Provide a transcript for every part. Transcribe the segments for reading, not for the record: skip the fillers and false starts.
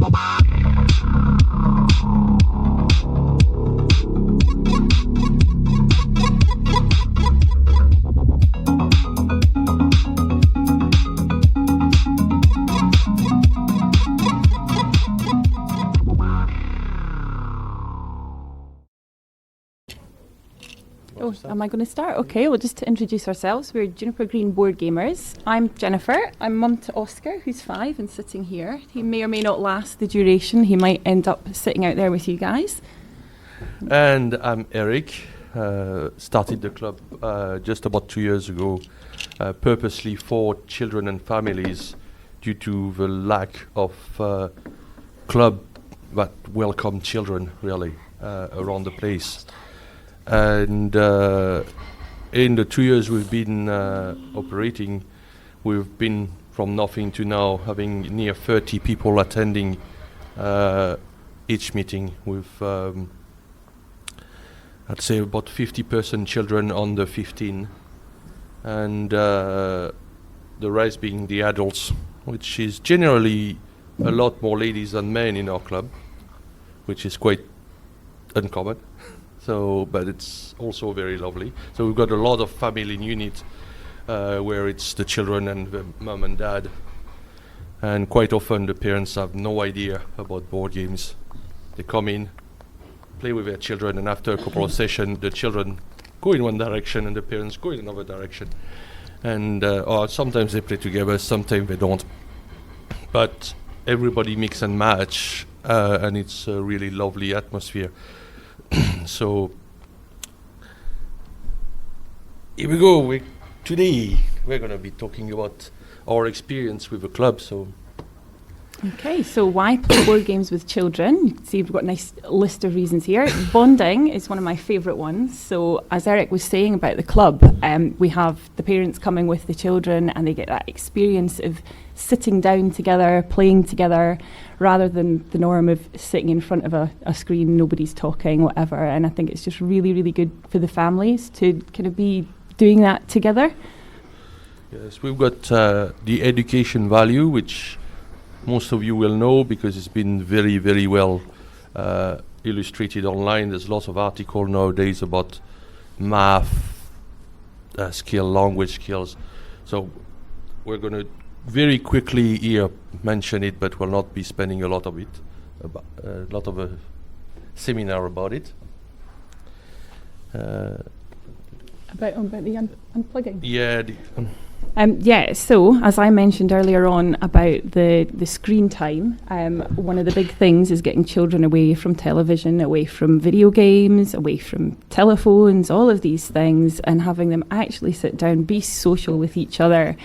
Am I going to start? Okay, well, just to introduce ourselves, we're Juniper Green Board Gamers. I'm Jennifer. I'm mum to Oscar, who's 5 and sitting here. He may or may not last the duration. He might end up sitting out there with you guys. And I'm Eric. Started the club just about 2 years ago, purposely for children and families due to the lack of club that welcome children, really, around the place. And in the 2 years we've been operating, we've been from nothing to now having near 30 people attending each meeting with, I'd say, about 50% children under 15, and the rest being the adults, which is generally a lot more ladies than men in our club, which is quite uncommon. So, but it's also very lovely. So we've got a lot of family unit where it's the children and the mum and dad, and quite often the parents have no idea about board games. They come in, play with their children, and after a couple of sessions, the children go in one direction and the parents go in another direction. And or sometimes they play together, sometimes they don't. But everybody mix and match, and it's a really lovely atmosphere. So here we go. Today we're going to be talking about our experience with the club. Okay, so why play board games with children? You can see we've got a nice list of reasons here. Bonding is one of my favourite ones. So as Eric was saying about the club, we have the parents coming with the children and they get that experience of sitting down together, playing together, rather than the norm of sitting in front of a screen, nobody's talking, whatever. And I think it's just really, really good for the families to kind of be doing that together. Yes, we've got the education value, which most of you will know because it's been very, very well illustrated online. There's lots of articles nowadays about math skill, language skills. So we're going to very quickly here mention it, but we'll not be spending a lot of it, a lot of a seminar about it. About the unplugging? Yeah. So as I mentioned earlier on about the screen time, one of the big things is getting children away from television, away from video games, away from telephones, all of these things, and having them actually sit down, be social with each other,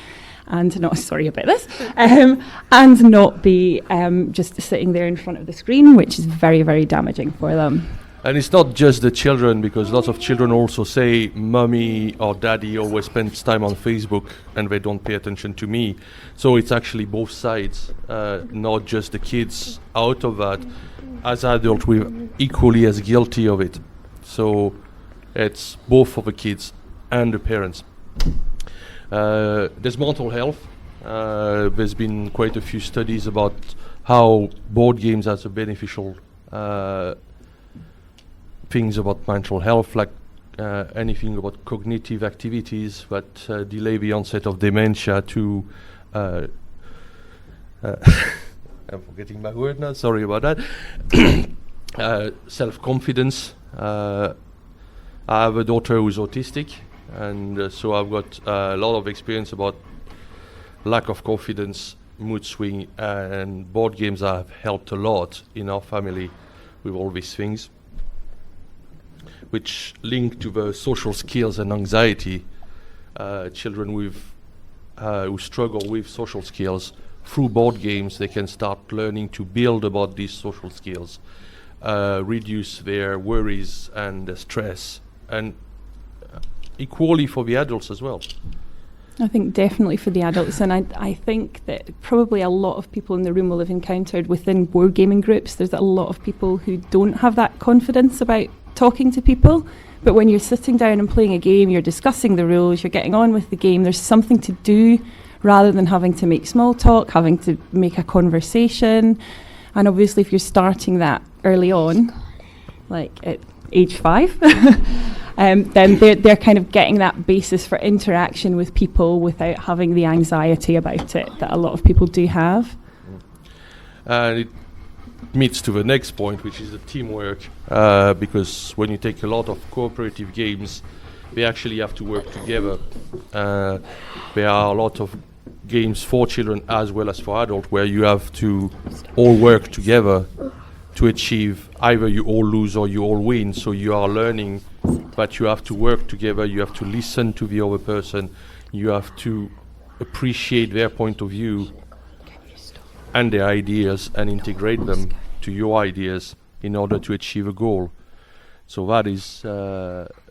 and not, sorry about this, and not be just sitting there in front of the screen, which is very, very damaging for them. And it's not just the children, because lots of children also say, Mummy or Daddy always spends time on Facebook and they don't pay attention to me. So it's actually both sides, not just the kids out of that. As adults, we're equally as guilty of it. So it's both for the kids and the parents. There's mental health. There's been quite a few studies about how board games has a beneficial things about mental health, like anything about cognitive activities that delay the onset of dementia to I'm forgetting my word now, sorry about that. Self-confidence. I have a daughter who's autistic, and so I've got a lot of experience about lack of confidence, mood swing, and board games have helped a lot in our family with all these things, which link to the social skills and anxiety. Children with who struggle with social skills, through board games they can start learning to build about these social skills, reduce their worries and their stress, and equally for the adults as well. I think definitely for the adults, and I think that probably a lot of people in the room will have encountered within board gaming groups, there's a lot of people who don't have that confidence about talking to people, but when you're sitting down and playing a game, you're discussing the rules, you're getting on with the game, there's something to do rather than having to make small talk, having to make a conversation. And obviously, if you're starting that early on, like at age 5, then they're kind of getting that basis for interaction with people without having the anxiety about it that a lot of people do have. And it meets to the next point, which is the teamwork, because when you take a lot of cooperative games, they actually have to work together. There are a lot of games for children as well as for adults where you have to all work together to achieve either you all lose or you all win. So you are learning that you have to work together, you have to listen to the other person, you have to appreciate their point of view and their ideas and integrate them to your ideas in order to achieve a goal. So that is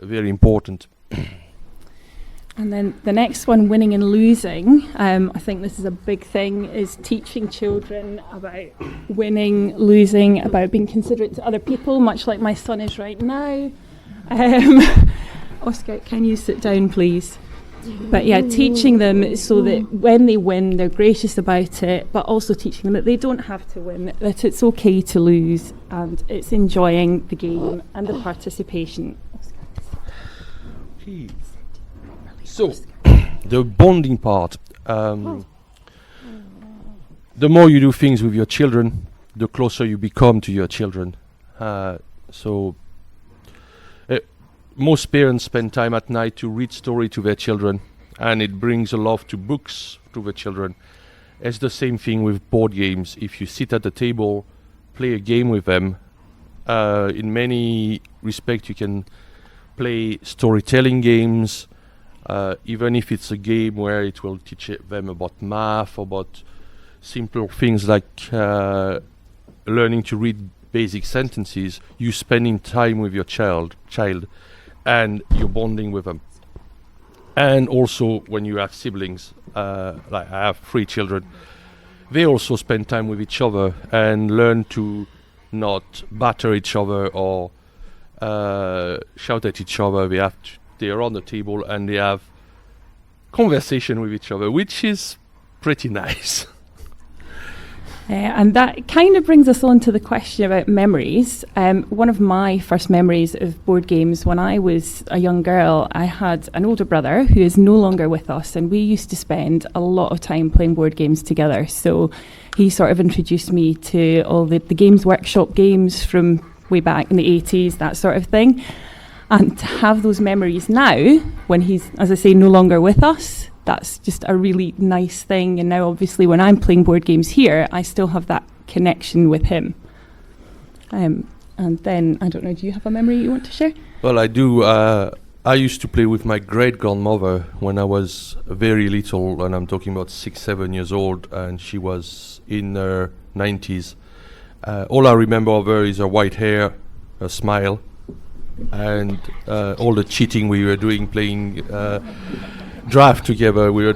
very important. And then the next one, winning and losing. I think this is a big thing, is teaching children about winning, losing, about being considerate to other people, much like my son is right now. Oscar, can you sit down, please? But yeah, teaching them so that when they win, they're gracious about it, but also teaching them that they don't have to win, that it's okay to lose, and it's enjoying the game and the participation. Okay. So, the bonding part. The more you do things with your children, the closer you become to your children. Most parents spend time at night to read story to their children, and it brings a love to books to the children. It's the same thing with board games. If you sit at the table, play a game with them, in many respects you can play storytelling games, even if it's a game where it will teach them about math, about simple things like learning to read basic sentences. You spending time with your child and you're bonding with them. And also when you have siblings, like I have 3 children, they also spend time with each other and learn to not batter each other or shout at each other. They are on the table and they have conversation with each other, which is pretty nice. And that kind of brings us on to the question about memories. One of my first memories of board games, when I was a young girl, I had an older brother who is no longer with us, and we used to spend a lot of time playing board games together. So he sort of introduced me to all the Games Workshop games from way back in the 80s, that sort of thing. And to have those memories now, when he's, as I say, no longer with us, that's just a really nice thing. And now, obviously, when I'm playing board games here, I still have that connection with him. And then, I don't know, do you have a memory you want to share? Well, I do. I used to play with my great-grandmother when I was very little, and I'm talking about 6-7 years old, and she was in her 90s. All I remember of her is her white hair, her smile, and all the cheating we were doing, playing draft together. We were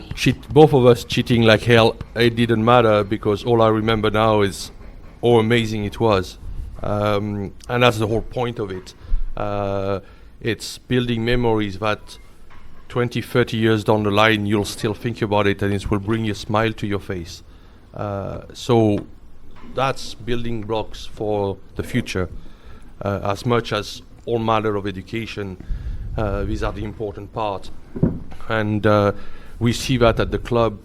both of us cheating like hell. It didn't matter because all I remember now is how amazing it was, and that's the whole point of it. It's building memories that 20-30 years down the line you'll still think about it and it will bring a smile to your face. So that's building blocks for the future, as much as all matter of education. These are the important part. And we see that at the club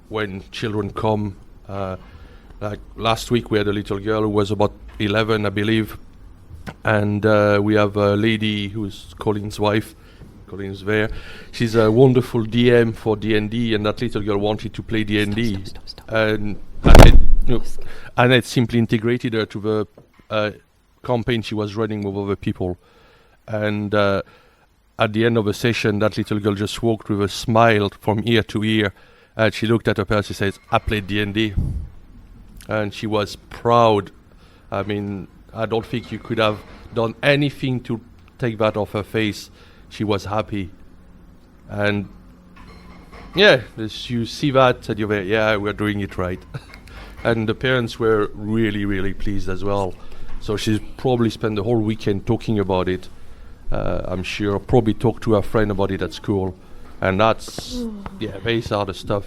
when children come. Like last week we had a little girl who was about 11, I believe, and we have a lady who's Colin's wife. Colin's there. She's a wonderful DM for D&D, and that little girl wanted to play D&D. And Annette simply integrated her to the campaign she was running with other people. And at the end of the session, that little girl just walked with a smile from ear to ear, and she looked at her parents and says, "I played D&D." And she was proud. I mean, I don't think you could have done anything to take that off her face. She was happy. And yeah, you see that and you're there, yeah, we're doing it right. And the parents were really, really pleased as well. So she's probably spent the whole weekend talking about it. I'm sure probably talked to her friend about it at school. And that's, these are the stuff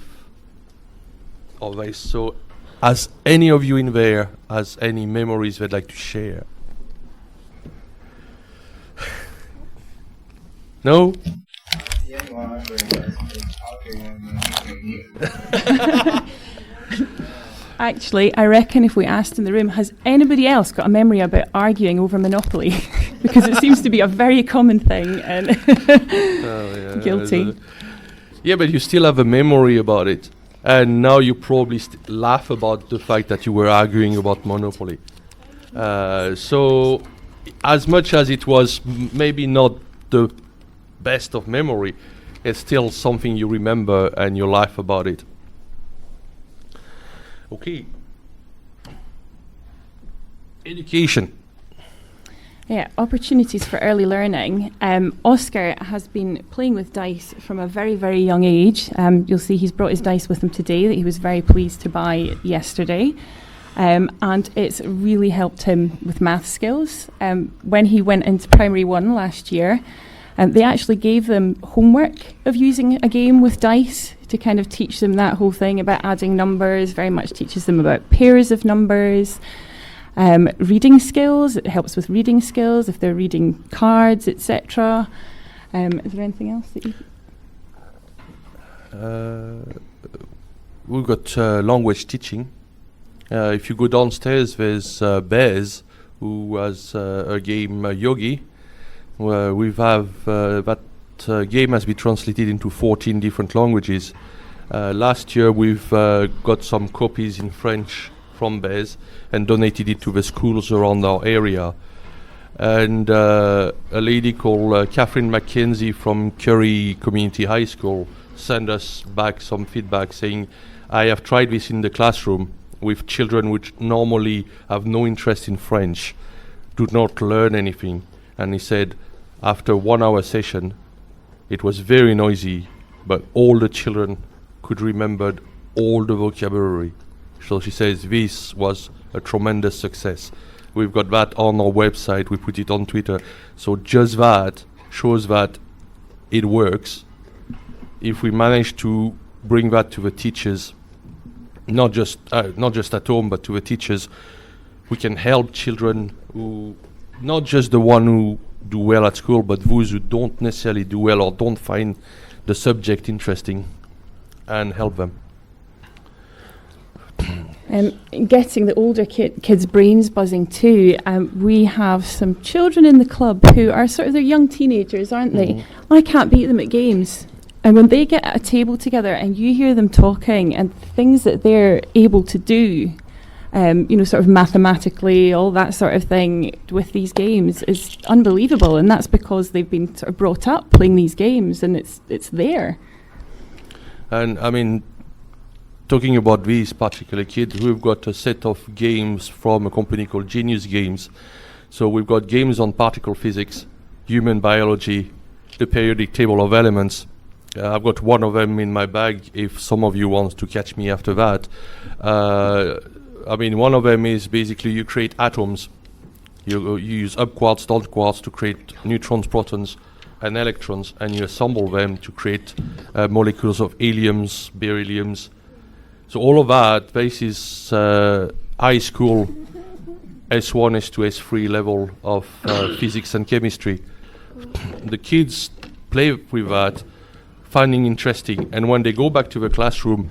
of this. So as any of you in there has any memories they'd like to share. No? Actually, I reckon if we asked in the room, has anybody else got a memory about arguing over Monopoly? Because it seems to be a very common thing. And guilty. Yeah, but you still have a memory about it. And now you probably laugh about the fact that you were arguing about Monopoly. So as much as it was maybe not the best of memory, it's still something you remember and you laugh about it. Okay. Education. Yeah, opportunities for early learning. Oscar has been playing with dice from a very, very young age. You'll see he's brought his dice with him today that he was very pleased to buy yesterday. And it's really helped him with math skills. When he went into Primary 1 last year, they actually gave them homework of using a game with dice to kind of teach them that whole thing about adding numbers, very much teaches them about pairs of numbers. Reading skills, it helps with reading skills if they're reading cards, etc. Is there anything else that you... We've got language teaching. If you go downstairs, there's Bez, who has a game, Yogi. We have that game has been translated into 14 different languages. Last year, we've got some copies in French from Bez and donated it to the schools around our area. And a lady called Catherine McKenzie from Curry Community High School sent us back some feedback saying, I have tried this in the classroom with children which normally have no interest in French, do not learn anything. And he said, after 1 hour session, it was very noisy, but all the children could remember all the vocabulary. So she says this was a tremendous success. We've got that on our website, we put it on Twitter. So just that shows that it works. If we manage to bring that to the teachers, not just at home, but to the teachers, we can help children who, not just the one who do well at school, but those who don't necessarily do well or don't find the subject interesting, and help them. Getting the older kids' brains buzzing too. We have some children in the club who are sort of, they're young teenagers, aren't they? I can't beat them at games. And when they get at a table together and you hear them talking and things that they're able to do, sort of mathematically, all that sort of thing with these games is unbelievable. And that's because they've been sort of brought up playing these games and it's there. And I mean, talking about these particular kids, we've got a set of games from a company called Genius Games. So we've got games on particle physics, human biology, the periodic table of elements. I've got one of them in my bag if some of you want to catch me after that. One of them is basically you create atoms. You use up quarks, down quarks to create neutrons, protons, and electrons, and you assemble them to create molecules of heliums, berylliums. So all of that, this is high school S1, S2, S3 level of physics and chemistry. The kids play with that, finding interesting, and when they go back to the classroom,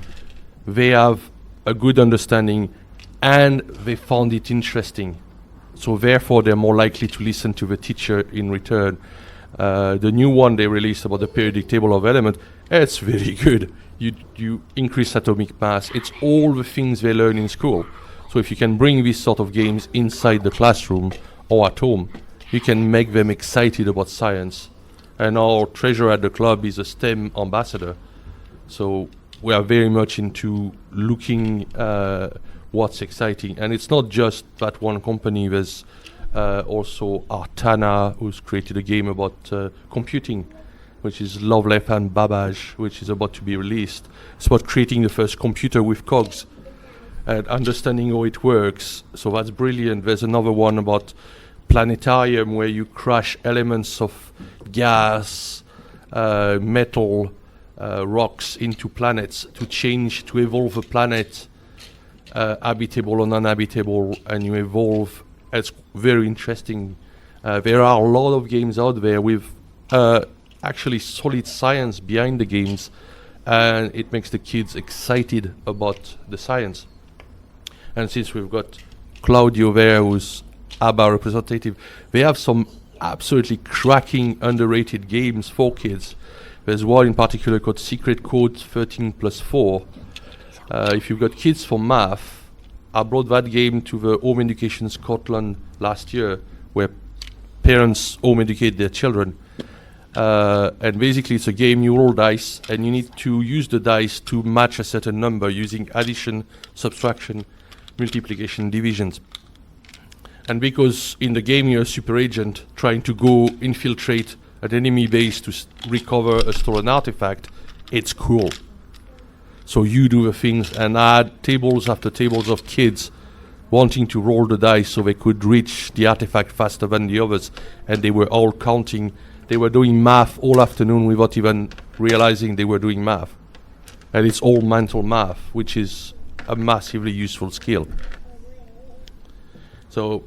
they have a good understanding and they found it interesting. So therefore, they're more likely to listen to the teacher in return. The new one they released about the periodic table of elements, it's very good. You increase atomic mass. It's all the things they learn in school. So if you can bring these sort of games inside the classroom or at home, you can make them excited about science. And our treasurer at the club is a STEM ambassador. So we are very much into looking what's exciting. And it's not just that one company. There's also Artana, who's created a game about computing, which is Loveless and Babbage, which is about to be released. It's about creating the first computer with cogs and understanding how it works. So that's brilliant. There's another one about planetarium where you crash elements of gas, metal, rocks into planets to evolve a planet habitable or non-habitable, and you evolve. It's very interesting. There are a lot of games out there with actually solid science behind the games, and it makes the kids excited about the science. And since we've got Claudio there, who's ABBA representative, they have some absolutely cracking, underrated games for kids. There's one in particular called Secret Code 13+4. If you've got kids for math, I brought that game to the Home Education Scotland last year, where parents home educate their children. And basically it's a game, you roll dice, and you need to use the dice to match a certain number using addition, subtraction, multiplication, divisions. And because in the game you're a super agent trying to go infiltrate an enemy base to recover a stolen artifact, it's cool. So you do the things, and I had tables after tables of kids wanting to roll the dice so they could reach the artifact faster than the others, and they were all counting. They were doing math all afternoon without even realizing they were doing math. And it's all mental math, which is a massively useful skill. So,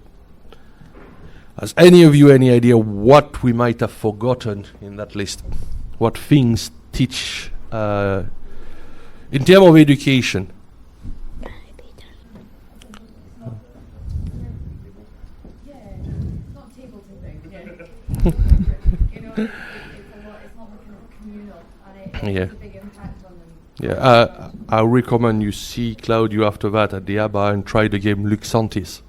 has any of you any idea what we might have forgotten in that list? What things teach in terms of education? Yeah. Yeah, I recommend you see Claudio after that at the ABBA and try the game Luxantis.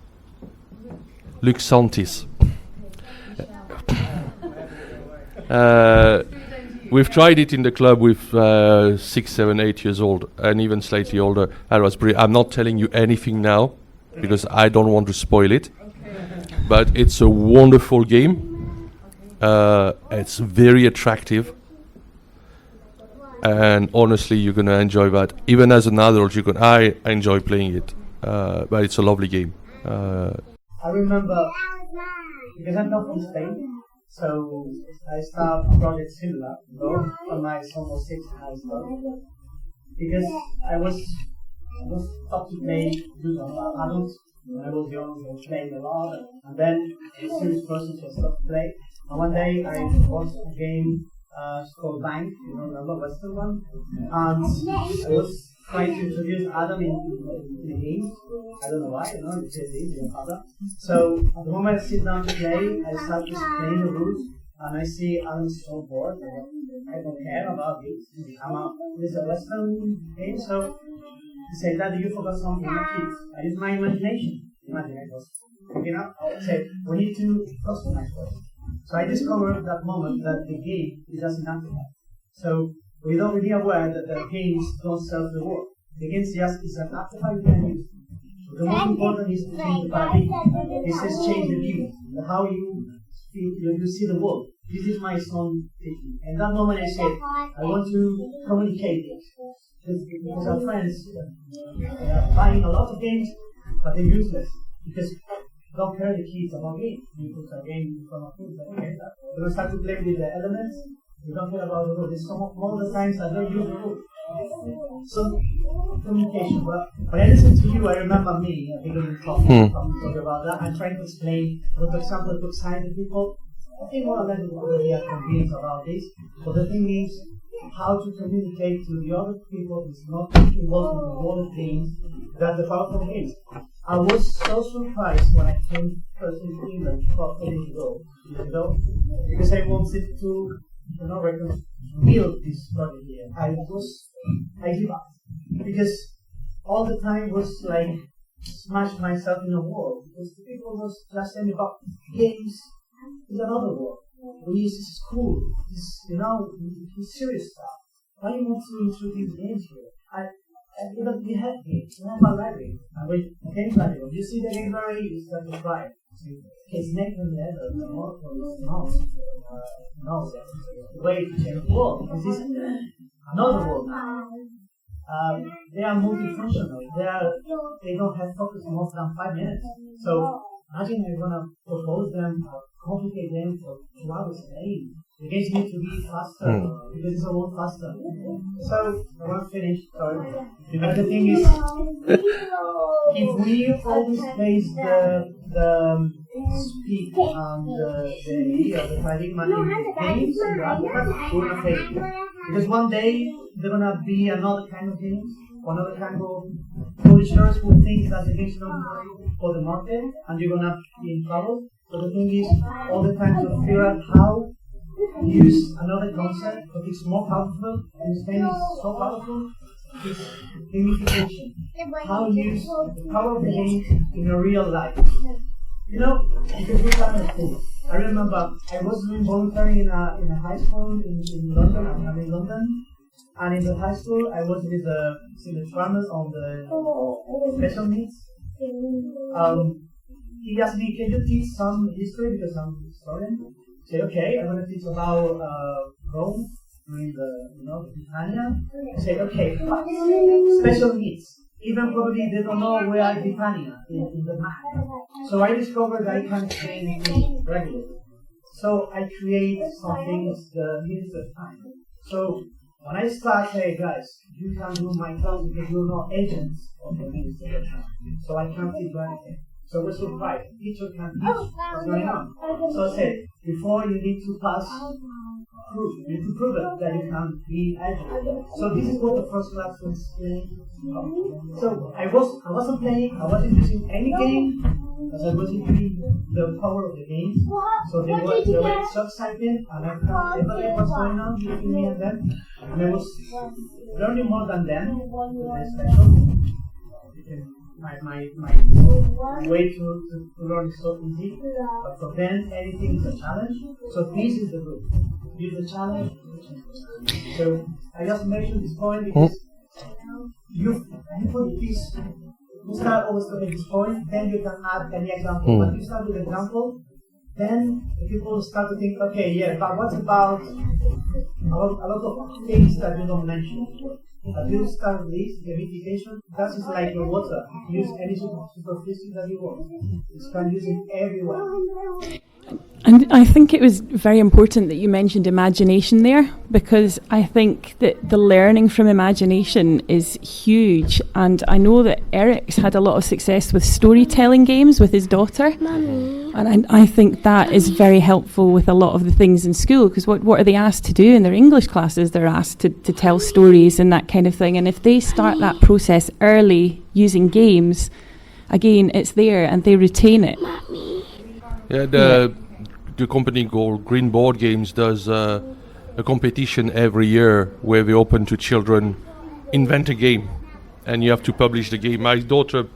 Luxantis. We've tried it in the club with 6, 7, 8 years old, and even slightly older. I'm not telling you anything now because I don't want to spoil it. But it's a wonderful game. It's very attractive. And honestly, you're going to enjoy that. Even as an adult, I enjoy playing it. But it's a lovely game. I remember, because I'm not from Spain, so I started a project similar, when my son was 6 and I started. Because I was taught to play adults when I was young, I was playing a lot, and then a serious person just stopped to play. And one day I watched a game called Bank, remember Western one, and I was trying to introduce Adam in the game. I don't know why, because he's your father. So at the moment I sit down to play, I start just playing the rules, and I see Adam's so bored. I don't care about this. This is a Western game, so he said, Daddy, you forgot something, not kids. I use my imagination. Imagine I was picking up. I said, we need to customize first. So I discovered at that moment that the game is just an artifact. So we don't really aware that the games don't serve the world. The game is an artifact you can use. So the most important is to change the paradigm. It says change the view, how you see the world. This is my son teaching. And that moment I said, I want to communicate this. Because our friends are buying a lot of games, but they're useless. Because don't care the kids about games. You put a game in front of kids, okay? They will start to play with the elements. You don't care about the rules. There's some of the times I don't use the rules. So communication. But when I listen to you, I remember me. I think we talking about that. I'm trying to explain. For example, to scientific people, I think more or less we are convinced about this. But the thing is, how to communicate to the other people is not involved in the world of games. That's the powerful games. I was so surprised when I came first into England 4 years ago, because I wanted to, build this project here. I give up because all the time was like smash myself in a wall because the people was just saying about games is another world. We use school, this serious stuff. Why do you want to introduce games here? We have games, we have a library. A game library. You see the game library, you start to cry. His neck and leather, the more for his nose. The way to change the world. This is another world. They are multifunctional. They don't have focus more than 5 minutes. So imagine I'm gonna propose them, complicate them for 2 hours a day. the games need to be faster because it's a lot faster. So I want to finish. Sorry. But the thing is, if we always place the speed and the paradigm in the games, we're gonna fail. Because one day there's gonna be another kind of games, another kind of publishers who think that the game's not good for the market, and you're gonna be in trouble. So the thing is, all the time to figure out how to use another concept that is more powerful, and Spain is so powerful, is gamification. How to use the power of the game in a real life. You know, because we kind of thing. I remember I was doing volunteering in a high school in London. I'm in London, and in the high school I was with the trainers on the special needs. He asked me, "Can you teach some history because I'm a historian?" I said, "Okay, I'm going to teach about Rome during the Britannia." I said, "Okay, special needs. Even probably they don't know where Britannia in the map." So I discovered that I can explain things regularly. So I create some things the minutes of time. So when I start saying, guys, you can do my class because you're not agents of the minutes of time. So I can't teach you anything. So we're surprised. Teacher can teach what's going on. So I said, before you need to pass proof. You need to prove it that you can be agile. So this is what the first class was doing. So I wasn't playing, I wasn't using any game, because I wasn't using the power of the game. So they were so excited, and I found everything what's going on between me and them. And I was learning more than them. Very special. My way to learn is so easy, but for them anything is a challenge. So this is the group. Use the challenge. So I just mentioned this point because you put this. You start always with this point, then you can add any example. When you start with an example, then the people start to think, okay, yeah, but what about a lot of things that you don't mention? But you start with this gamification, that is like your water. Use any superficie that you want. You can use it everywhere. And I think it was very important that you mentioned imagination there, because I think that the learning from imagination is huge. And I know that Eric's had a lot of success with storytelling games with his daughter. Mommy. And I think that is very helpful with a lot of the things in school, because what are they asked to do in their English classes? They're asked to tell stories and that kind of thing. And if they start that process early using games, again, it's there and they retain it. Yeah, the company called Green Board Games does a competition every year where they open to children, invent a game, and you have to publish the game. My daughter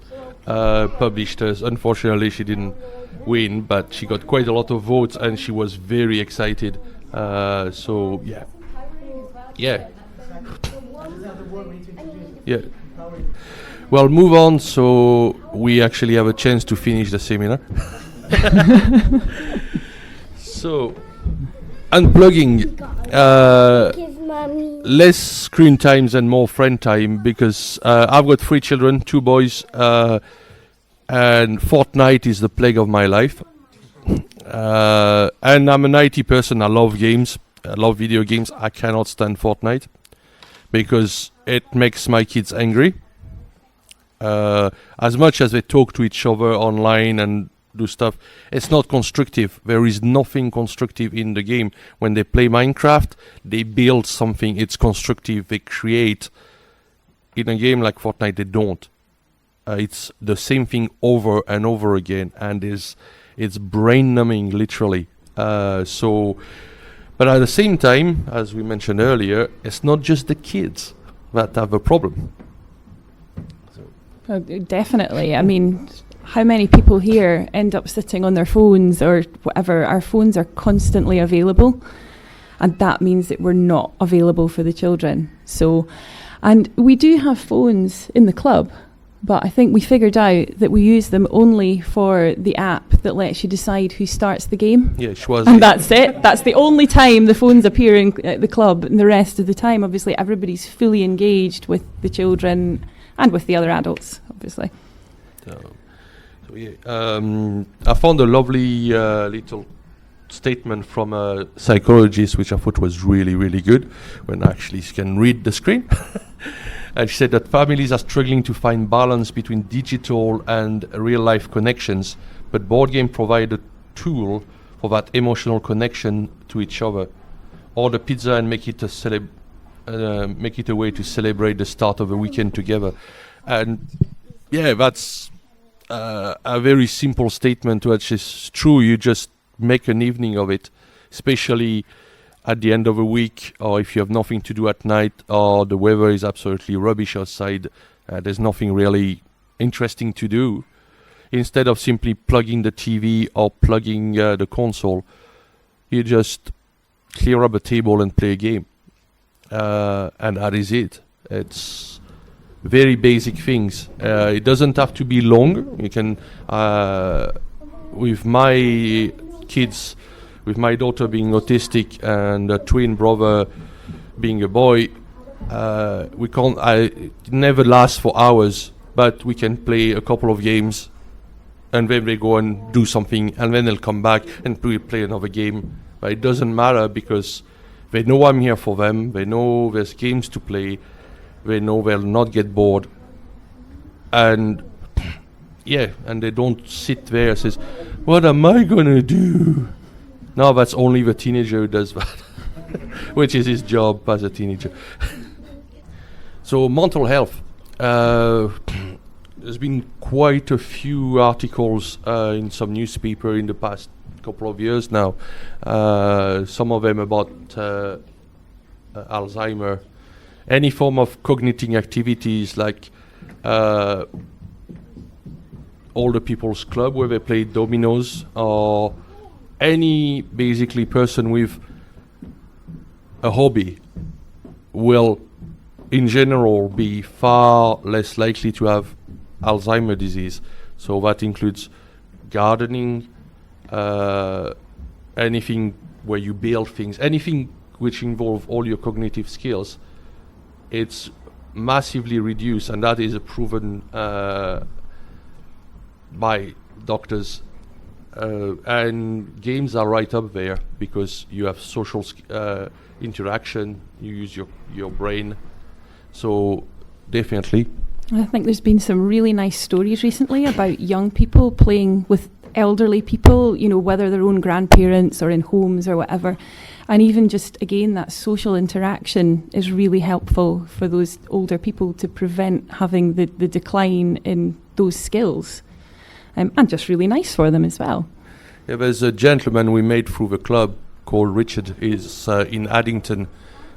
published hers. Unfortunately, she didn't win, but she got quite a lot of votes, and she was very excited. So, yeah. Yeah. Yeah. Well, move on, so we actually have a chance to finish the seminar. So, unplugging, less screen times and more friend time, because I've got 3 children, 2 boys, and Fortnite is the plague of my life. And I'm an IT person, I love games, I love video games. I cannot stand Fortnite because it makes my kids angry. As much as they talk to each other online and do stuff, it's not constructive. There is nothing constructive in the game. When they play Minecraft, they build something, it's constructive, they create. In a game like Fortnite, they don't. It's the same thing over and over again, and it's brain numbing, literally. But at the same time, as we mentioned earlier, it's not just the kids that have a problem. Definitely. I mean, how many people here end up sitting on their phones or whatever? Our phones are constantly available, and that means that we're not available for the children. So, and we do have phones in the club, but I think we figured out that we use them only for the app that lets you decide who starts the game. Yeah, Schwazi. And that's it. That's the only time the phones appear at the club. And the rest of the time, obviously, everybody's fully engaged with the children and with the other adults, obviously. So yeah, I found a lovely little statement from a psychologist, which I thought was really, really good, when actually she can read the screen. And she said that families are struggling to find balance between digital and real-life connections, but board game provide a tool for that emotional connection to each other. Order pizza and make it a way to celebrate the start of a weekend together. And yeah, that's a very simple statement, which is true. You just make an evening of it, especially at the end of a week, or if you have nothing to do at night, or the weather is absolutely rubbish outside, there's nothing really interesting to do. Instead of simply plugging the TV or plugging the console, you just clear up a table and play a game. And that is it. It's very basic things. It doesn't have to be long. You can, with my kids, with my daughter being autistic and a twin brother being a boy, it never lasts for hours, but we can play a couple of games and then they go and do something and then they'll come back and play another game. But it doesn't matter because they know I'm here for them, they know there's games to play, they know they'll not get bored, and and they don't sit there and says, what am I gonna do? No, that's only the teenager who does that, which is his job as a teenager. So mental health. There's been quite a few articles in some newspaper in the past couple of years now. Some of them about Alzheimer. Any form of cognitive activities like older people's club where they play dominoes, or any basically person with a hobby will in general be far less likely to have Alzheimer's disease. So that includes gardening, anything where you build things, anything which involve all your cognitive skills. It's massively reduced, and that is proven by doctors. And games are right up there because you have social interaction, you use your brain. So definitely. I think there's been some really nice stories recently about young people playing with elderly people, you know, whether their own grandparents or in homes or whatever. And even just, again, that social interaction is really helpful for those older people to prevent having the decline in those skills. And just really nice for them as well. Yeah, there's a gentleman we made through the club called Richard. He's in Addington,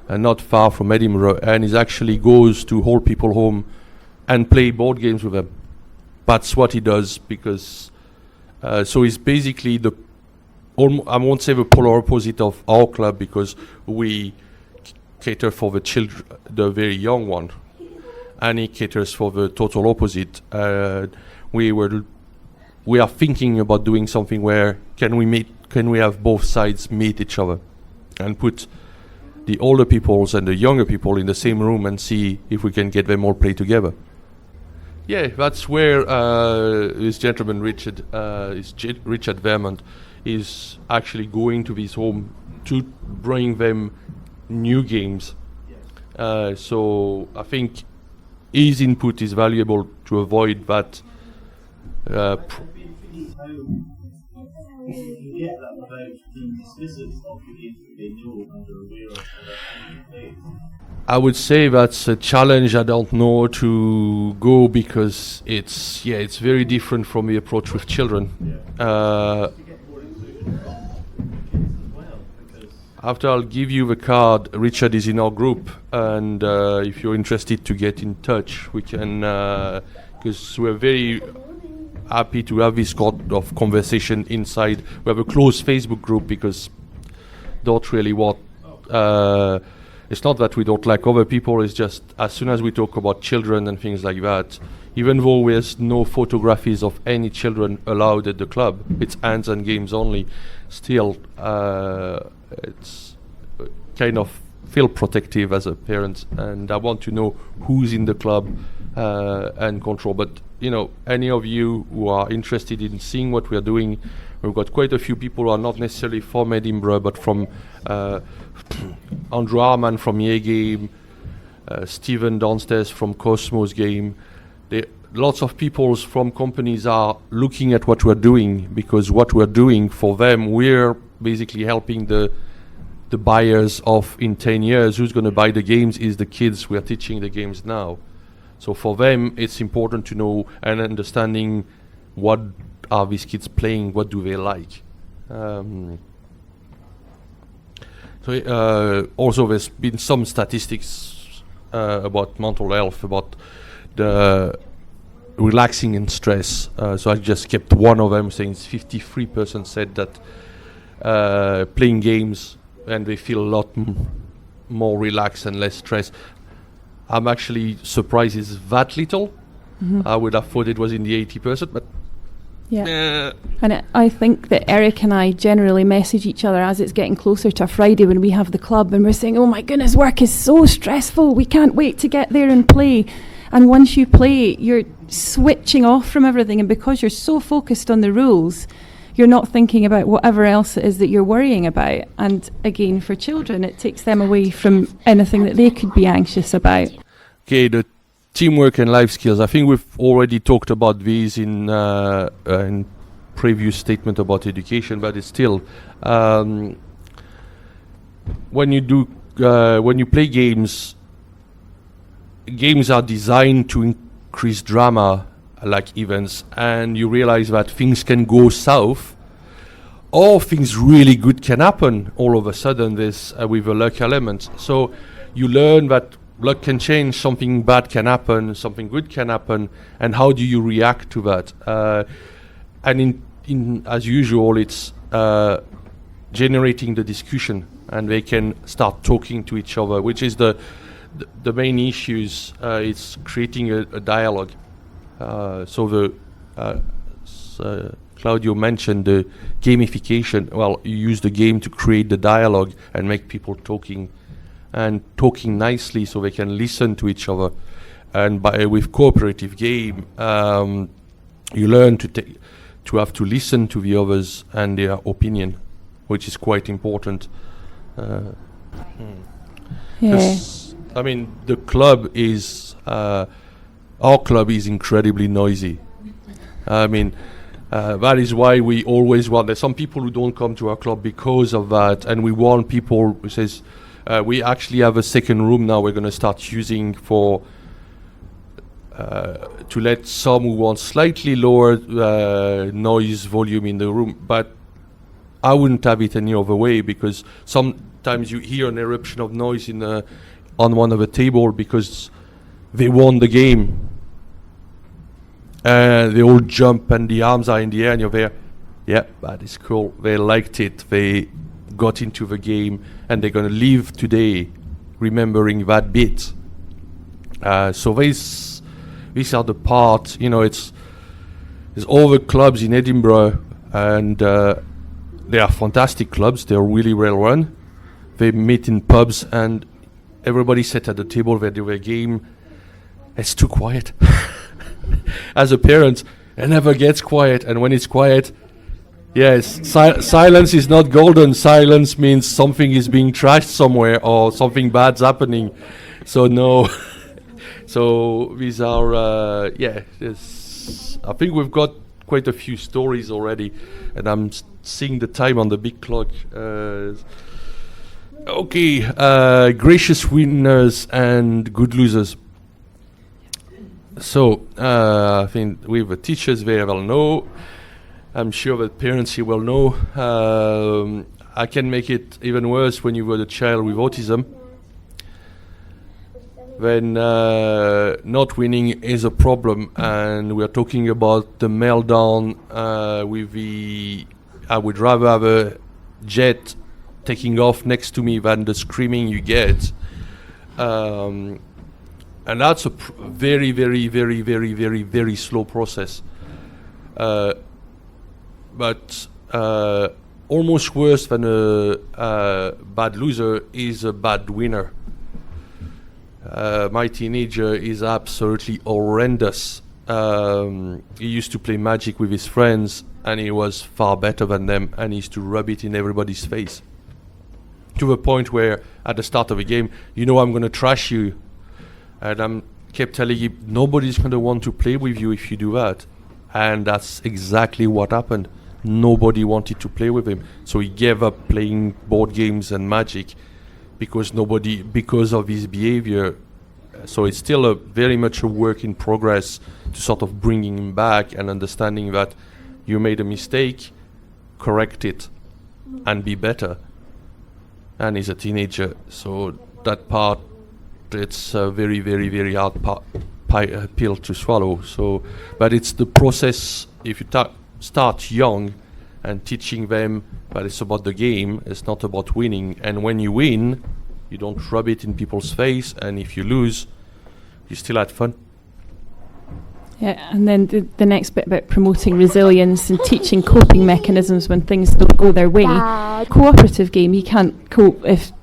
not far from Edinburgh, and he actually goes to old people home and play board games with them. That's what he does, because so he's basically I won't say the polar opposite of our club, because we cater for the children, the very young one, and he caters for the total opposite. We are thinking about doing something where can we have both sides meet each other and put the older peoples and the younger people in the same room and see if we can get them all play together. Yeah, that's where this gentleman Richard Vermont is actually going to his home to bring them new games. So I think his input is valuable to avoid that. I would say that's a challenge. I don't know to go because it's very different from the approach with children. After I'll give you the card. Richard is in our group, and if you're interested to get in touch, we can, because we're very happy to have this sort of conversation inside. We have a closed Facebook group because don't really want. It's not that we don't like other people. It's just as soon as we talk about children and things like that, even though there's no photographies of any children allowed at the club, it's hands and games only. Still, it's kind of feel protective as a parent, and I want to know who's in the club and control. But you know, any of you who are interested in seeing what we are doing, We've got quite a few people who are not necessarily from Edinburgh, but from Andrew Harman from Ye Game, Stephen downstairs from Cosmos Game. Lots of people from companies are looking at what we're doing, because what we're doing for them, we're basically helping the buyers of in 10 years. Who's going to buy the games is the kids we're teaching the games now. So for them, it's important to know and understanding what are these kids playing, what do they like. Also there's been some statistics about mental health, about the relaxing and stress. So I just kept one of them, saying 53% said that playing games and they feel a lot more relaxed and less stressed. I'm actually surprised it's that little. I would have thought it was in the 80%, but and I think that Eric and I generally message each other as it's getting closer to a Friday when we have the club, and we're saying, oh my goodness, work is so stressful, we can't wait to get there and play. And once you play, you're switching off from everything, and because you're so focused on the rules, you're not thinking about whatever else it is that you're worrying about. And again, for children, it takes them away from anything that they could be anxious about. Okay, the teamwork and life skills. I think we've already talked about these in previous statement about education, but it's still when you play games. Games are designed to increase drama, like events, and you realize that things can go south, or things really good can happen all of a sudden. This with a luck element. So you learn that luck can change, something bad can happen, something good can happen, and how do you react to that? And in as usual, it's generating the discussion, and they can start talking to each other, which is the main issues. It's creating a dialogue. Claudio mentioned the gamification. Well, you use the game to create the dialogue and make people talking nicely, so they can listen to each other. And with cooperative game, you learn to have to listen to the others and their opinion, which is quite important. I mean, the club is our club is incredibly noisy. I mean, that is why we always want. There's some people who don't come to our club because of that, and we want people who says we actually have a second room now. We're going to start using for to let some who want slightly lower noise volume in the room, but I wouldn't have it any other way, because sometimes you hear an eruption of noise on one of the table because they won the game. They all jump and the arms are in the air and you're there. Yeah, that is cool. They liked it. They got into the game and they're going to leave today remembering that bit. So these are the parts, there's all the clubs in Edinburgh, and they are fantastic clubs. They're really well run. They meet in pubs and everybody sat at the table, they do their game. It's too quiet. As a parent, it never gets quiet, and when it's quiet, yes, silence is not golden. Silence means something is being trashed somewhere or something bad's happening. So no. So these are, I think we've got quite a few stories already, and I'm seeing the time on the big clock. Okay, gracious winners and good losers. So, I think with the teachers, they will know. I'm sure that parents here will know. I can make it even worse when you were a child with autism. When not winning is a problem, and we're talking about the meltdown with the... I would rather have a jet taking off next to me than the screaming you get. And that's a very, very, very, very, very, very slow process. But almost worse than a bad loser is a bad winner. My teenager is absolutely horrendous he used to play Magic with his friends, and he was far better than them, and he used to rub it in everybody's face. To the point where, at the start of a game, I'm going to trash you. And I kept telling him, nobody's going to want to play with you if you do that. And that's exactly what happened. Nobody wanted to play with him. So he gave up playing board games and Magic because of his behavior. So it's still very much a work in progress to sort of bringing him back and understanding that you made a mistake, correct it, and be better. And he's a teenager, so that part, it's a very, very, very hard pill to swallow. So, but it's the process. If you start young and teaching them that it's about the game, it's not about winning. And when you win, you don't rub it in people's face. And if you lose, you still had fun. Yeah, and then the next bit about promoting resilience and teaching coping mechanisms when things don't go their way. Cooperative game, he can't cope if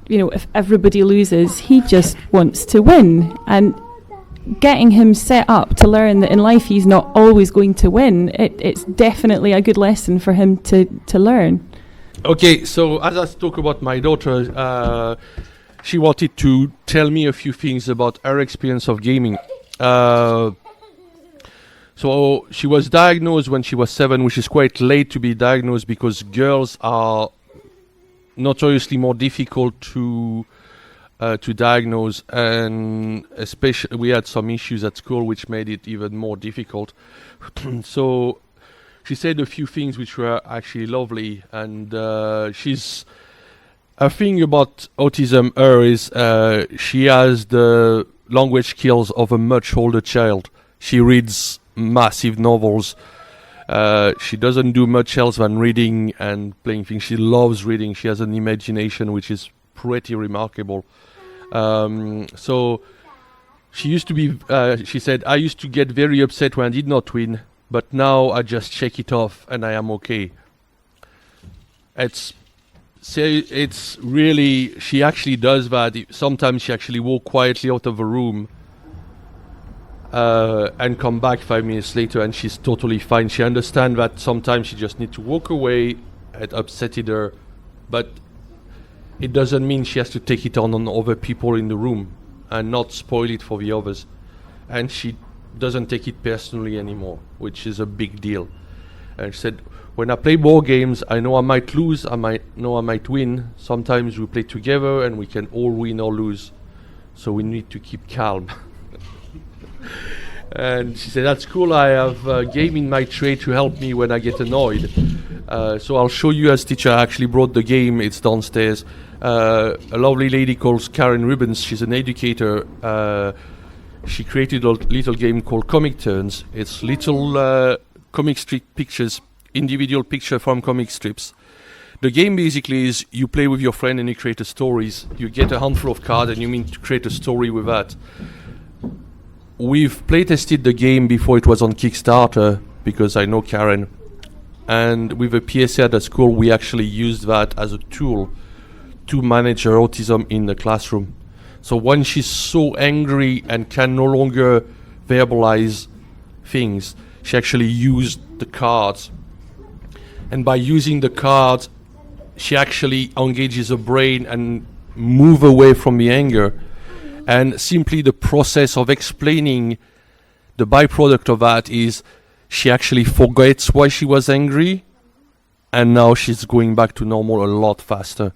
everybody loses. He just wants to win, and getting him set up to learn that in life he's not always going to win. It's definitely a good lesson for him to learn. Okay, so as I talk about my daughter, she wanted to tell me a few things about her experience of gaming. So she was diagnosed when she was 7, which is quite late to be diagnosed because girls are notoriously more difficult to diagnose, and especially we had some issues at school which made it even more difficult. So she said a few things which were actually lovely, and a thing about autism is she has the language skills of a much older child. She reads massive novels. She doesn't do much else than reading and playing things. She loves reading. She has an imagination which is pretty remarkable. So she used to be, she said, I used to get very upset when I did not win, but now I just shake it off and I am okay. It's really, she actually does that. Sometimes she actually walk quietly out of the room and come back 5 minutes later and she's totally fine. She understands that sometimes she just needs to walk away. It upsetted her, but it doesn't mean she has to take it on other people in the room and not spoil it for the others. And she doesn't take it personally anymore, which is a big deal. And she said, when I play board games, I know I might lose, I might win. Sometimes we play together and we can all win or lose. So we need to keep calm. And she said, that's cool, I have a game in my tray to help me when I get annoyed. So I'll show you as teacher. I actually brought the game, it's downstairs. A lovely lady called Karen Ribbons, she's an educator. She created a little game called Comic Turns. It's little comic strip pictures, individual picture from comic strips. The game basically is you play with your friend and you create a stories. You get a handful of cards and you mean to create a story with that. We've playtested the game before it was on Kickstarter because I know Karen. And with a PSA at the school, we actually used that as a tool to manage her autism in the classroom. So when she's so angry and can no longer verbalize things, she actually used the cards. And by using the cards, she actually engages her brain and move away from the anger. And simply the process of explaining the byproduct of that is she actually forgets why she was angry, and now she's going back to normal a lot faster.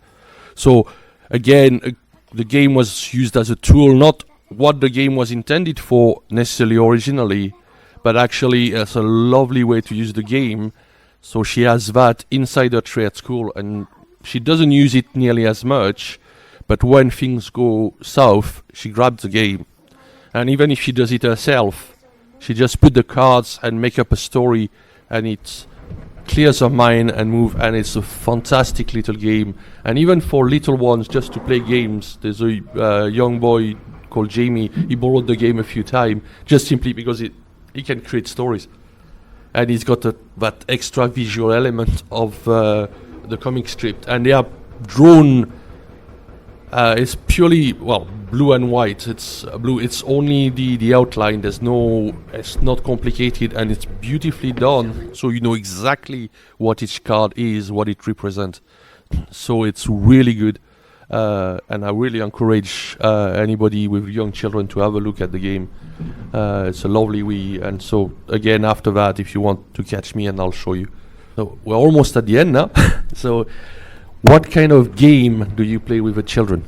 So again, the game was used as a tool, not what the game was intended for necessarily originally, but actually as a lovely way to use the game. So she has that inside her tray at school, and she doesn't use it nearly as much, but when things go south, she grabs the game. And even if she does it herself, she just put the cards and make up a story, and it clears her mind and move, and it's a fantastic little game. And even for little ones, just to play games, there's a young boy called Jamie. He borrowed the game a few times, just simply because he can create stories. And he's got that extra visual element of the comic strip. And they are drawn It's purely, well, blue and white. It's blue. It's only the outline. It's not complicated, and it's beautifully done. So you know exactly what each card is, what it represents. So it's really good. And I really encourage anybody with young children to have a look at the game. It's a lovely and so again after that, if you want to catch me, and I'll show you. So we're almost at the end now. So what kind of game do you play with the children?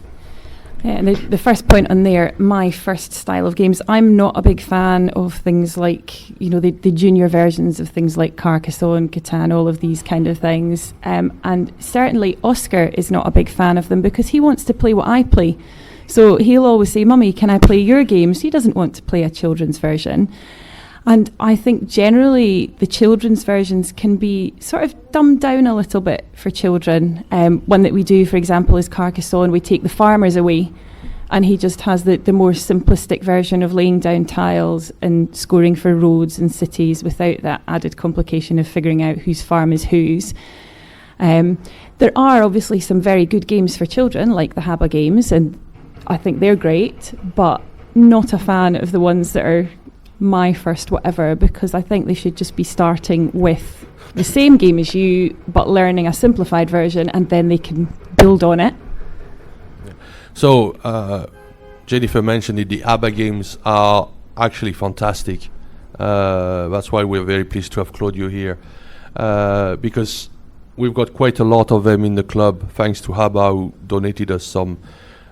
And the first point on there, my first style of games, I'm not a big fan of things like, you know, the junior versions of things like Carcassonne, Catan, all of these kind of things. And certainly Oscar is not a big fan of them because he wants to play what I play. So he'll always say, "Mummy, can I play your games?" He doesn't want to play a children's version. And I think generally the children's versions can be sort of dumbed down a little bit for children. One that we do, for example, is Carcassonne. We take the farmers away, and he just has the more simplistic version of laying down tiles and scoring for roads and cities without that added complication of figuring out whose farm is whose. There are obviously some very good games for children, like the Habba games, and I think they're great, but not a fan of the ones that are my first whatever, because I think they should just be starting with the same game as you but learning a simplified version, and then they can build on it. So Jennifer mentioned it, the ABBA games are actually fantastic. That's why we're very pleased to have Claudio here, because we've got quite a lot of them in the club thanks to ABBA, who donated us some.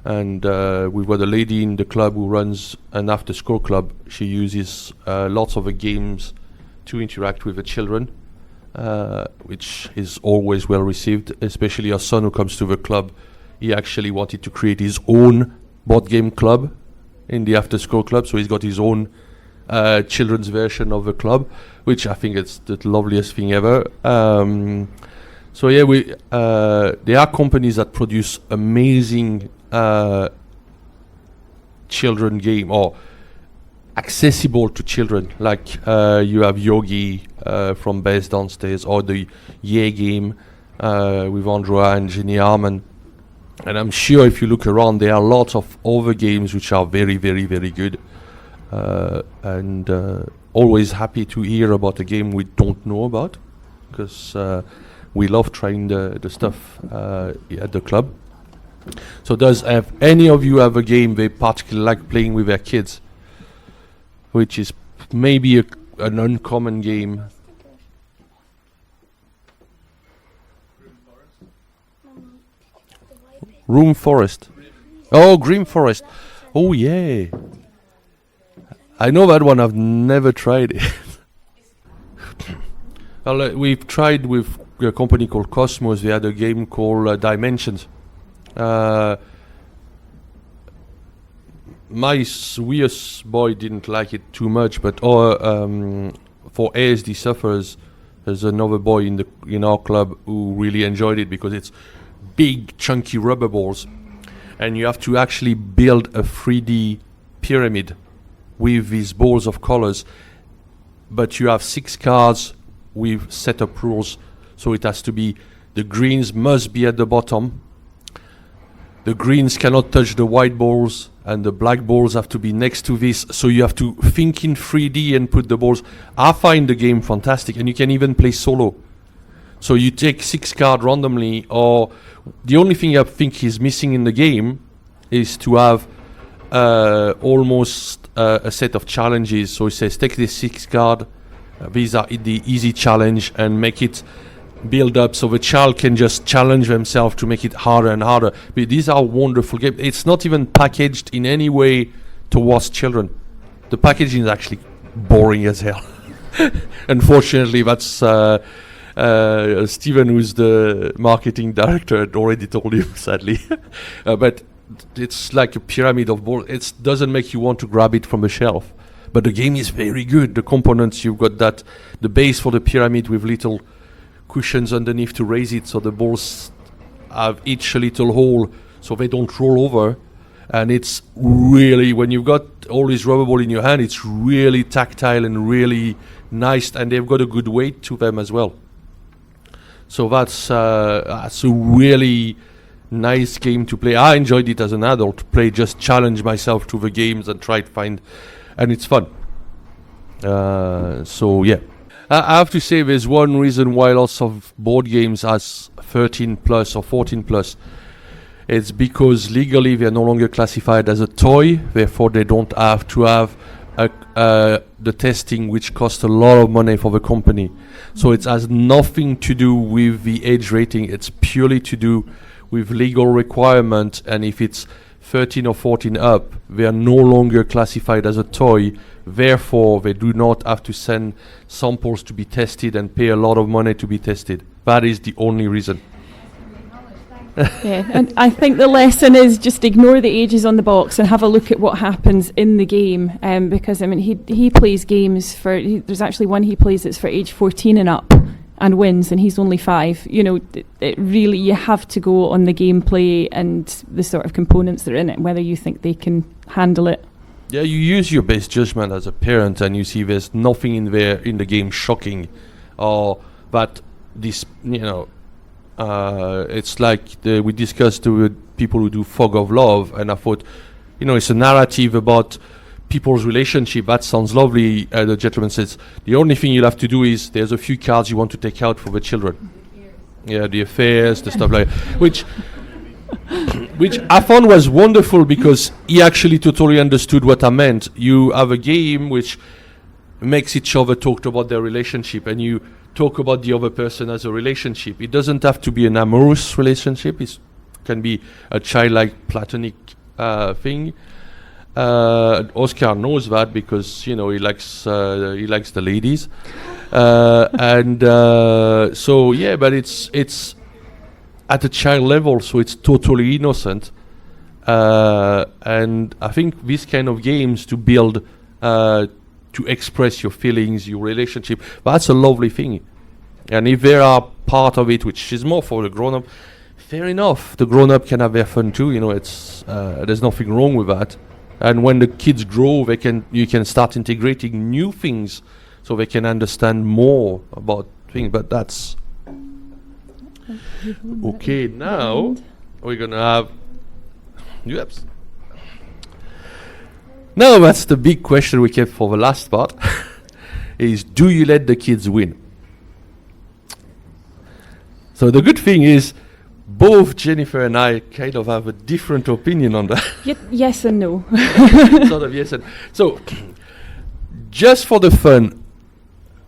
And we've got a lady in the club who runs an after-school club. She uses lots of the games to interact with the children, which is always well received, especially our son who comes to the club. He actually wanted to create his own board game club in the after-school club, so he's got his own children's version of the club, which I think is the loveliest thing ever. So yeah, there are companies that produce amazing children game, or accessible to children, like you have Yogi from Base Downstairs, or the Yeah game with Andrea and Jenny Harmon. And I'm sure if you look around, there are lots of other games which are very, very, very good. And always happy to hear about a game we don't know about, because we love trying the stuff at the club. So does any of you have a game they particularly like playing with their kids, which is maybe an uncommon game? Room Forest. Oh, Green Forest. Oh yeah. I know that one. I've never tried it. Well, we've tried with a company called Cosmos. They had a game called Dimensions. My weirdest boy didn't like it too much, but for ASD sufferers, there's another boy in our club who really enjoyed it, because it's big chunky rubber balls, and you have to actually build a 3D pyramid with these balls of colors, but you have 6 cards with setup rules. So it has to be, the greens must be at the bottom, the greens cannot touch the white balls, and the black balls have to be next to this. So you have to think in 3D and put the balls. I find the game fantastic, and you can even play solo. So you take 6 cards randomly, or the only thing I think is missing in the game is to have almost a set of challenges. So it says take this 6 card, these are the easy challenge, and make it build up so the child can just challenge themselves to make it harder and harder. But these are wonderful games. It's not even packaged in any way towards children. The packaging is actually boring as hell. Unfortunately, that's Stephen, who's the marketing director, had already told you, sadly. But it's like a pyramid of balls. It doesn't make you want to grab it from the shelf. But the game is very good. The components, you've got the base for the pyramid with little cushions underneath to raise it, so the balls have each a little hole so they don't roll over. And it's really, when you've got all these rubber ball in your hand, it's really tactile and really nice, and they've got a good weight to them as well. So that's a really nice game to play. I enjoyed it as an adult to play, just challenge myself to the games and try to find, and it's fun. So yeah, I have to say there's one reason why lots of board games has 13 plus or 14 plus. It's because legally they're no longer classified as a toy, therefore they don't have to have the testing, which costs a lot of money for the company. So it has nothing to do with the age rating, it's purely to do with legal requirement, and if it's 13 or 14 up, they are no longer classified as a toy, therefore they do not have to send samples to be tested and pay a lot of money to be tested. That is the only reason. Yeah, and I think the lesson is just ignore the ages on the box and have a look at what happens in the game. Because I mean, he plays games for. There's actually one he plays that's for age 14 and up, and wins, and he's only 5. You know, it really, you have to go on the gameplay and the sort of components that are in it, whether you think they can handle it. Yeah, you use your best judgment as a parent, and you see there's nothing in there in the game shocking, or that this, you know. It's like we discussed with people who do Fog of Love, and I thought, you know, it's a narrative about people's relationship. That sounds lovely. The gentleman says, the only thing you'll have to do is there's a few cards you want to take out for the children. Yeah, the affairs, the stuff like that. Which I found was wonderful because he actually totally understood what I meant. You have a game which makes each other talk about their relationship, and you talk about the other person as a relationship. It doesn't have to be an amorous relationship. It can be a childlike platonic thing. Oscar knows that because, you know, he likes the ladies, and so yeah. But it's at a child level, so it's totally innocent. And I think these kind of games to build. To express your feelings, your relationship, that's a lovely thing. And if there are part of it which is more for the grown-up, fair enough. The grown-up can have their fun too. You know, it's there's nothing wrong with that. And when the kids grow, you can start integrating new things, so they can understand more about things. But that's okay. Now we're gonna have. Yep. Now that's the big question we kept for the last part, is do you let the kids win? So the good thing is both Jennifer and I kind of have a different opinion on that. Yes and no. Sort of yes and so just for the fun,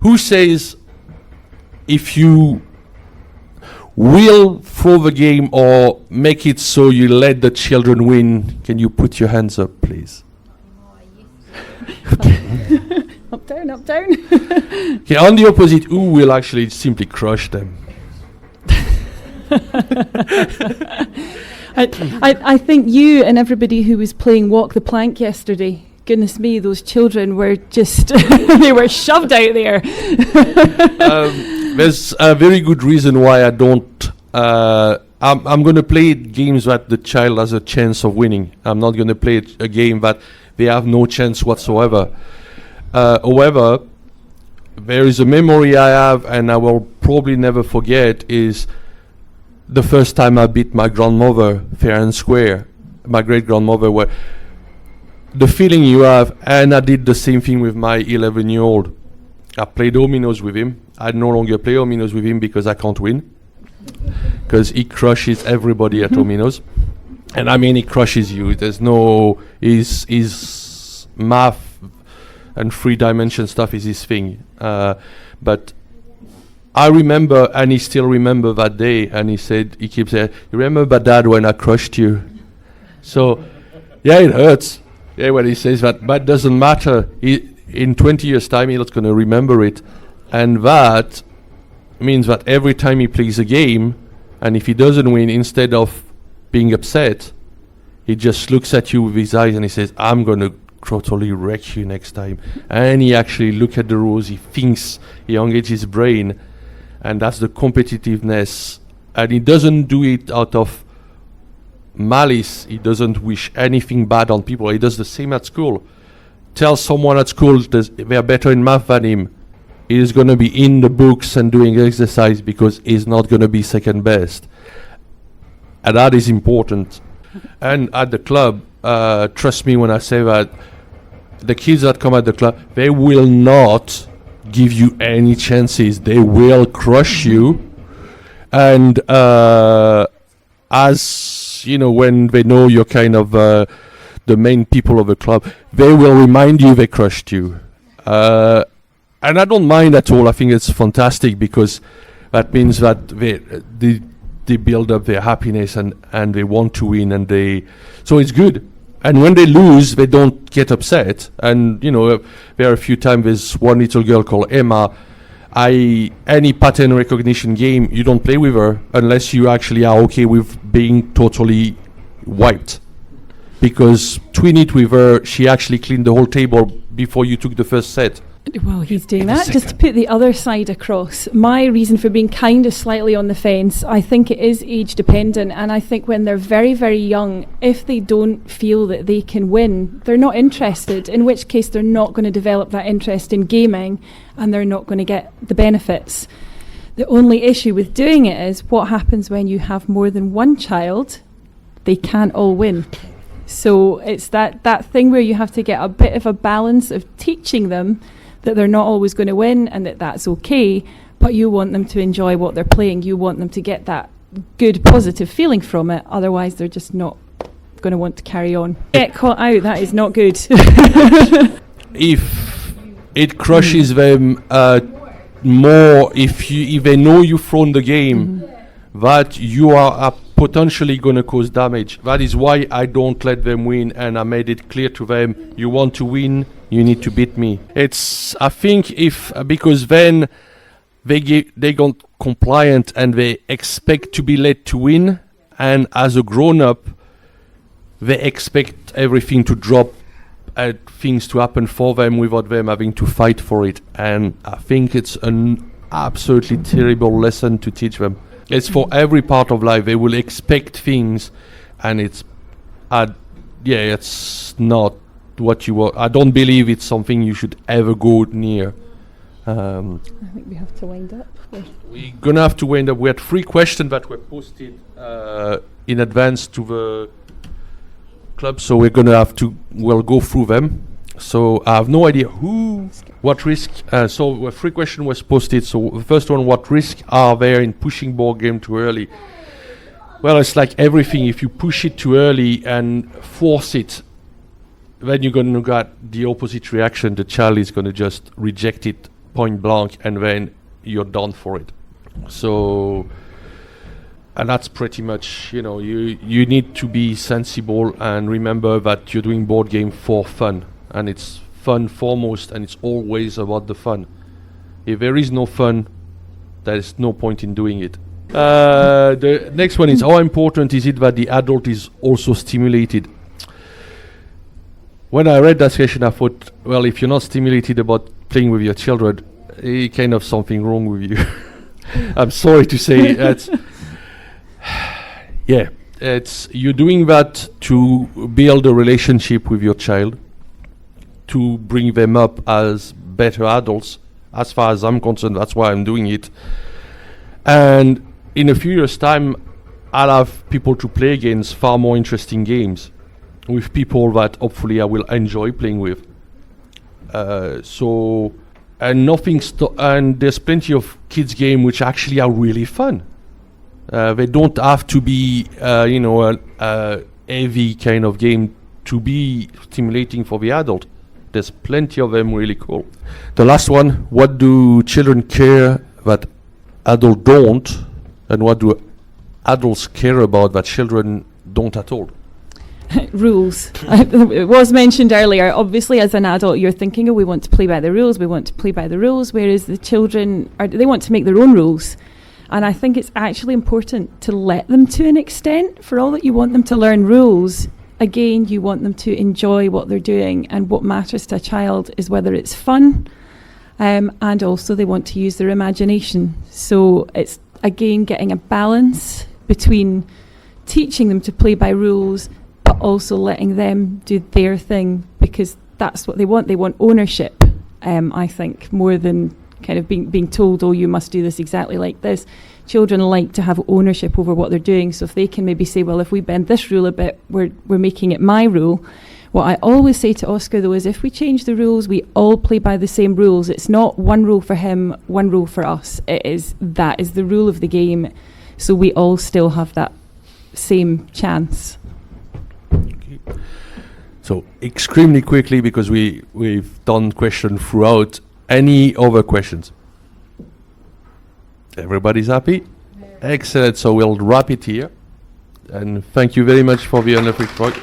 who says if you will throw the game or make it so you let the children win, can you put your hands up, please? Up, down, up, down. Okay, on the opposite, who will actually simply crush them? I think you and everybody who was playing Walk the Plank yesterday, goodness me, those children were just, they were shoved out there. There's a very good reason why I don't, I'm going to play games that the child has a chance of winning. I'm not going to play a game that they have no chance whatsoever. However, there is a memory I have, and I will probably never forget, is the first time I beat my grandmother fair and square, my great-grandmother, where the feeling you have, and I did the same thing with my 11-year-old. I played dominoes with him. I no longer play dominoes with him because I can't win, because he crushes everybody at dominoes. And I mean, he crushes you. There's no, his math and 3-dimension stuff is his thing. But I remember, and he still remember that day, and he keeps saying, you remember Dad when I crushed you? So, yeah, it hurts. Yeah, when he says that, but doesn't matter. In 20 years' time, he's not going to remember it. And that means that every time he plays a game, and if he doesn't win, instead of being upset, he just looks at you with his eyes and he says, I'm going to totally wreck you next time. And he actually look at the rules, he thinks, he engages his brain, and that's the competitiveness. And he doesn't do it out of malice. He doesn't wish anything bad on people. He does the same at school. Tell someone at school they're better in math than him. He is going to be in the books and doing exercise because he's not going to be second best. and that is important. And at the club, trust me when I say that, the kids that come at the club, they will not give you any chances. They will crush you. And as you know, when they know you're kind of the main people of the club, they will remind you they crushed you. And I don't mind at all. I think it's fantastic, because that means that they build up their happiness and they want to win, and so it's good. And when they lose, they don't get upset. And you know, there are a few times there's one little girl called Emma. Any pattern recognition game, you don't play with her unless you actually are okay with being totally wiped. Because twin it with her, she actually cleaned the whole table before you took the first set. Well, he's doing that. Just to put the other side across, my reason for being kind of slightly on the fence, I think it is age dependent. And I think when they're very, very young, if they don't feel that they can win, they're not interested, in which case they're not going to develop that interest in gaming, and they're not going to get the benefits. The only issue with doing it is what happens when you have more than one child. They can't all win. So it's that thing where you have to get a bit of a balance of teaching them that they're not always going to win, and that's okay, but you want them to enjoy what they're playing. You want them to get that good, positive feeling from it. Otherwise, they're just not going to want to carry on. Get caught out, that is not good. If it crushes them more, if they know you've thrown the game, that you are potentially going to cause damage. That is why I don't let them win, and I made it clear to them, you want to win, you need to beat me. I think because then they get compliant and they expect to be let to win, and as a grown-up, they expect everything to drop and things to happen for them without them having to fight for it. And I think it's an absolutely terrible lesson to teach them. It's for every part of life. They will expect things, and it's not what you want. I don't believe it's something you should ever go near. I think we have to wind up. We're gonna have to wind up. We had 3 questions that were posted in advance to the club, so we're gonna have to go through them. So I have no idea what risk. So 3 question was posted. So the first one: what risks are there in pushing board game too early? Well, it's like everything. If you push it too early and force it, then you're going to get the opposite reaction. The child is going to just reject it point blank, and then you're done for it. So, and that's pretty much, you need to be sensible and remember that you're doing board game for fun, and it's fun foremost, and it's always about the fun. If there is no fun, there is no point in doing it. The next one is, how important is it that the adult is also stimulated? When I read that question, I thought, well, if you're not stimulated about playing with your children, kind of something wrong with you. I'm sorry to say that. Yeah, you're doing that to build a relationship with your child, to bring them up as better adults. As far as I'm concerned, that's why I'm doing it. And in a few years' time, I'll have people to play against far more interesting games with people that hopefully I will enjoy playing with. And there's plenty of kids game which actually are really fun. They don't have to be, a heavy kind of game to be stimulating for the adult. There's plenty of them really cool. The last one: what do children care that adults don't, and what do adults care about that children don't at all? Rules. It was mentioned earlier. Obviously, as an adult, you're thinking, we want to play by the rules. We want to play by the rules. Whereas the children, they want to make their own rules. And I think it's actually important to let them to an extent. For all that you want them to learn rules, again, you want them to enjoy what they're doing. And what matters to a child is whether it's fun, and also they want to use their imagination. So it's, again, getting a balance between teaching them to play by rules, but also letting them do their thing, because that's what they want. They want ownership, I think, more than kind of being told, oh, you must do this exactly like this. Children like to have ownership over what they're doing. So if they can maybe say, well, if we bend this rule a bit, we're making it my rule. What I always say to Oscar, though, is if we change the rules, we all play by the same rules. It's not one rule for him, one rule for us. That is the rule of the game. So we all still have that same chance. Okay. So extremely quickly, because we've done questions throughout. Any other questions? Everybody's happy? Excellent. So we'll wrap it here. And thank you very much for the wonderful talk.